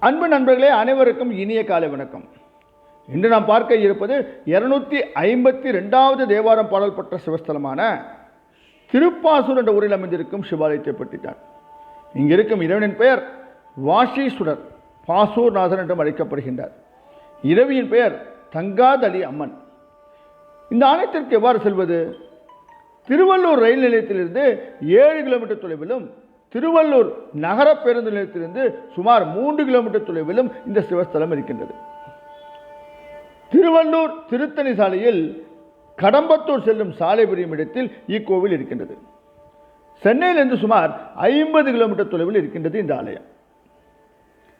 அன்பு நண்பர்களே, அனைவருக்கும் இனிய காலை வணக்கம். இன்று நாம் பார்க்க இருப்பது 252வது தேவாரம் பாடல் பெற்ற சிவஸ்தலமான திருப்பாசூர் என்ற ஊரில் அமைந்திருக்கும் சிவாலயத்தை பற்றித்தான். இங்கு இருக்கும் இறைவனின் பெயர் வாஷீஸ்வரர், பாசூர்நாதன் என்றும் அழைக்கப்படுகின்றார். இறைவியின் பெயர் தங்காதளி அம்மன். இந்த ஆலயத்திற்கு எவ்வாறு செல்வது? திருவள்ளூர் ரயில் நிலையத்திலிருந்து 7 கிலோமீட்டர் தொலைவிலும், திருவள்ளூர் நகர பேருந்து நிலையத்திலிருந்து சுமார் 3 கிலோமீட்டர் தொலைவிலும் இந்த சிவஸ்தலம் இருக்கின்றது. திருவள்ளூர் திருத்தணி சாலையில் கடம்பத்தூர் செல்லும் சாலை பிரியும் இடத்தில் இக்கோவில் இருக்கின்றது. சென்னையிலிருந்து சுமார் 50 கிலோமீட்டர் தொலைவில் இருக்கின்றது இந்த ஆலயம்.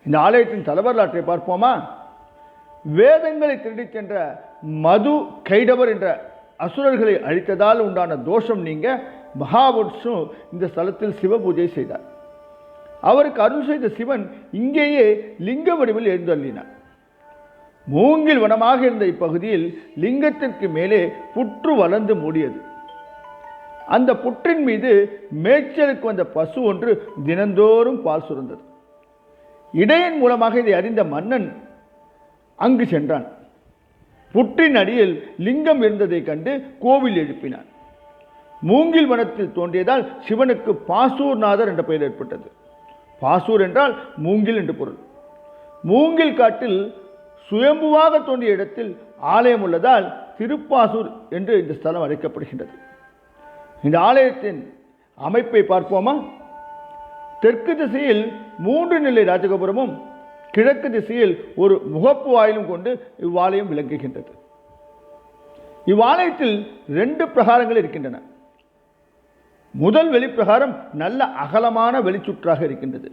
இந்த ஆலயத்தின் தலைவரலாற்றை பார்ப்போமா? வேதங்களை திருடிச் சென்ற மது கைடவர் என்ற அசுரர்களை அழித்ததால் உண்டான தோஷம் நீங்க மகாவிஷ்ணு இந்த ஸ்தலத்தில் சிவ பூஜை செய்தார். அவருக்கு அருள் செய்த சிவன் இங்கேயே லிங்க வடிவில் எழுந்தள்ளினார். மூங்கில் வனமாக இருந்த இப்பகுதியில் லிங்கத்திற்கு மேலே புற்று வளர்ந்து மூடியது. அந்த புற்றின் மீது மேய்ச்சலுக்கு வந்த பசு ஒன்று தினந்தோறும் பால் சுரந்தது. இடையின் மூலமாக இதை அறிந்த மன்னன் அங்கு சென்றான். புற்றின் அடியில் லிங்கம் இருந்ததை கண்டு கோவில் எழுப்பினார். மூங்கில் வனத்தில் தோன்றியதால் சிவனுக்கு பாசூர்நாதர் என்ற பெயர் ஏற்பட்டது. பாசூர் என்றால் மூங்கில் என்று பொருள். மூங்கில் காட்டில் சுயம்புவாக தோன்றிய இடத்தில் ஆலயம் உள்ளதால் திருப்பாசூர் என்று இந்த ஸ்தலம் அழைக்கப்படுகின்றது. இந்த ஆலயத்தின் அமைப்பை பார்ப்போமா? தெற்கு திசையில் 3 நிலை ராஜகோபுரமும், கிழக்கு திசையில் ஒரு முகப்பு வாயிலும் கொண்டு இவ்வாலயம் விளங்குகின்றது. இவ்வாலயத்தில் 2 பிரகாரங்கள் இருக்கின்றன. முதல் வெளிப்பிரகாரம் நல்ல அகலமான வெளிச்சுற்றாக இருக்கின்றது.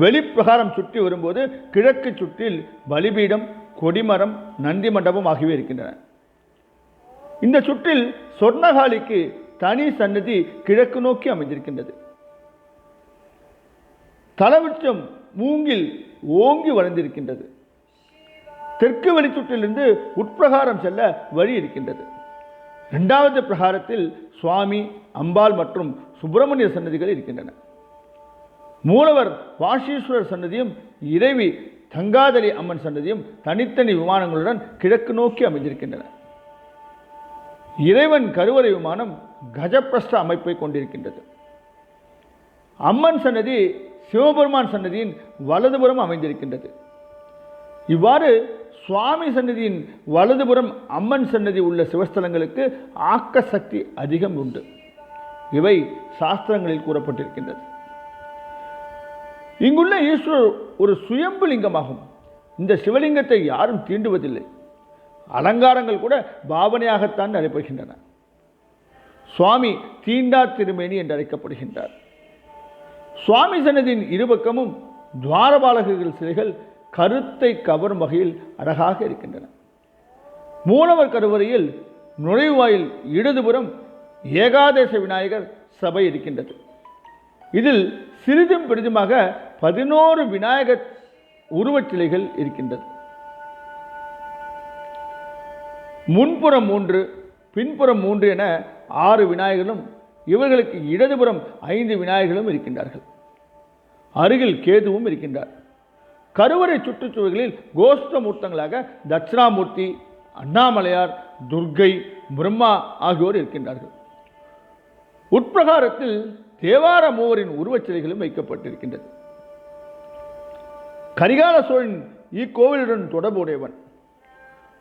வெளிப்பிரகாரம் சுற்றி வரும்போது கிழக்கு சுற்றில் பலிபீடம், கொடிமரம், நந்தி மண்டபம் ஆகியவை இருக்கின்றன. இந்த சுற்றில் சொர்ணகாலிக்கு தனி சன்னதி கிழக்கு நோக்கி அமைந்திருக்கின்றது. தலவிருட்சம் மூங்கில் ஓங்கி வளர்ந்திருக்கின்றது. தெற்கு வெளிச்சுற்றிலிருந்து உட்பிரகாரம் செல்ல வழி இருக்கின்றது. 2வது பிரகாரத்தில் சுவாமி, அம்பாள் மற்றும் சுப்பிரமணிய சன்னதிகள் இருக்கின்றன. மூலவர் வாஷீஸ்வரர் சன்னதியும் இறைவி தங்காதளி அம்மன் சன்னதியும் தனித்தனி விமானங்களுடன் கிழக்கு நோக்கி அமைந்திருக்கின்றன. இறைவன் கருவறை விமானம் கஜப்பிரஷ்ட அமைப்பை கொண்டிருக்கின்றது. அம்மன் சன்னதி சிவபெருமான் சன்னதியின் வலதுபுறம் அமைந்திருக்கின்றது. இவ்வாறு சுவாமி சன்னதியின் வலதுபுறம் அம்மன் சன்னதி உள்ள சிவஸ்தலங்களுக்கு ஆக்க சக்தி அதிகம் உண்டு. இவை சாஸ்திரங்களில் கூறப்பட்டிருக்கின்றது. இங்குள்ள ஈஸ்வரர் ஒரு சுயம்பு லிங்கமாகும். இந்த சிவலிங்கத்தை யாரும் தீண்டுவதில்லை. அலங்காரங்கள் கூட பாவனையாகத்தான் நடைபெறுகின்றன. சுவாமி தீண்டா திருமேனி என்று அழைக்கப்படுகின்றார். சுவாமி சன்னதியின் இருபக்கமும் துவாரபாலகர்கள் சிலைகள் கருத்தை கவரும் வகையில் அழகாக இருக்கின்றன. மூலவர் கருவறையில் நுழைவாயில் இடதுபுறம் ஏகாதேச விநாயகர் சபை இருக்கின்றது. இதில் சிறிதும் பெரிதுமாக 11 விநாயகர் உருவச்சிலைகள் இருக்கின்றது. முன்புறம் 3, பின்புறம் 3 என 6 விநாயகர்களும், இவர்களுக்கு இடதுபுறம் 5 விநாயகர்களும் இருக்கின்றார்கள். அருகில் கேதுவும் இருக்கின்றார். கருவறை சுற்றுச்சுவர்களில் கோஷ்ட மூர்த்தங்களாக தட்சிணாமூர்த்தி, அண்ணாமலையார், துர்க்கை, பிரம்மா ஆகியோர் இருக்கின்றார்கள். உட்பிரகாரத்தில் தேவார மூவரின் உருவச்சிலைகளும் வைக்கப்பட்டிருக்கின்றது. கரிகால சோழன் இக்கோவிலுடன் தொடர்புடையவன்.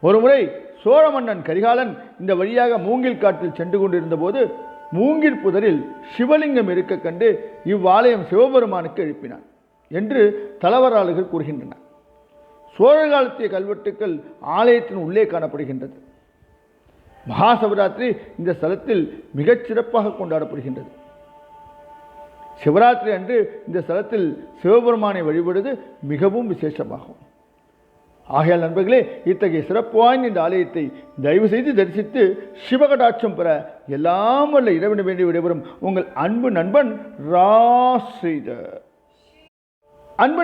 ஒருமுறை சோழ மன்னன் கரிகாலன் இந்த வழியாக மூங்கில் காட்டில் சென்று கொண்டிருந்த போது மூங்கில் புதரில் சிவலிங்கம் இருக்க கண்டு இவ்வாலயம் சிவபெருமானுக்கு எழுப்பினான் என்று தலவராளர்கள் கூறுகின்றன. சோழ காலத்திய கல்வெட்டுக்கள் ஆலயத்தின் உள்ளே காணப்படுகின்றது. மகா சிவராத்திரி இந்த ஸ்தலத்தில் மிகச் சிறப்பாக கொண்டாடப்படுகின்றது. சிவராத்திரி அன்று இந்த ஸ்தலத்தில் சிவபெருமானை வழிபடுவது மிகவும் விசேஷமாகும். ஆகையால் நண்பர்களே, இத்தகைய சிறப்பு வாய்ந்த இந்த ஆலயத்தை தயவு செய்து தரிசித்து சிவகடாட்சம் பெற எல்லாம் வல்ல இறைவனை வேண்டி விடைபெறும் உங்கள் அன்பு நண்பன் ராஸ்ரீதர். அன்பு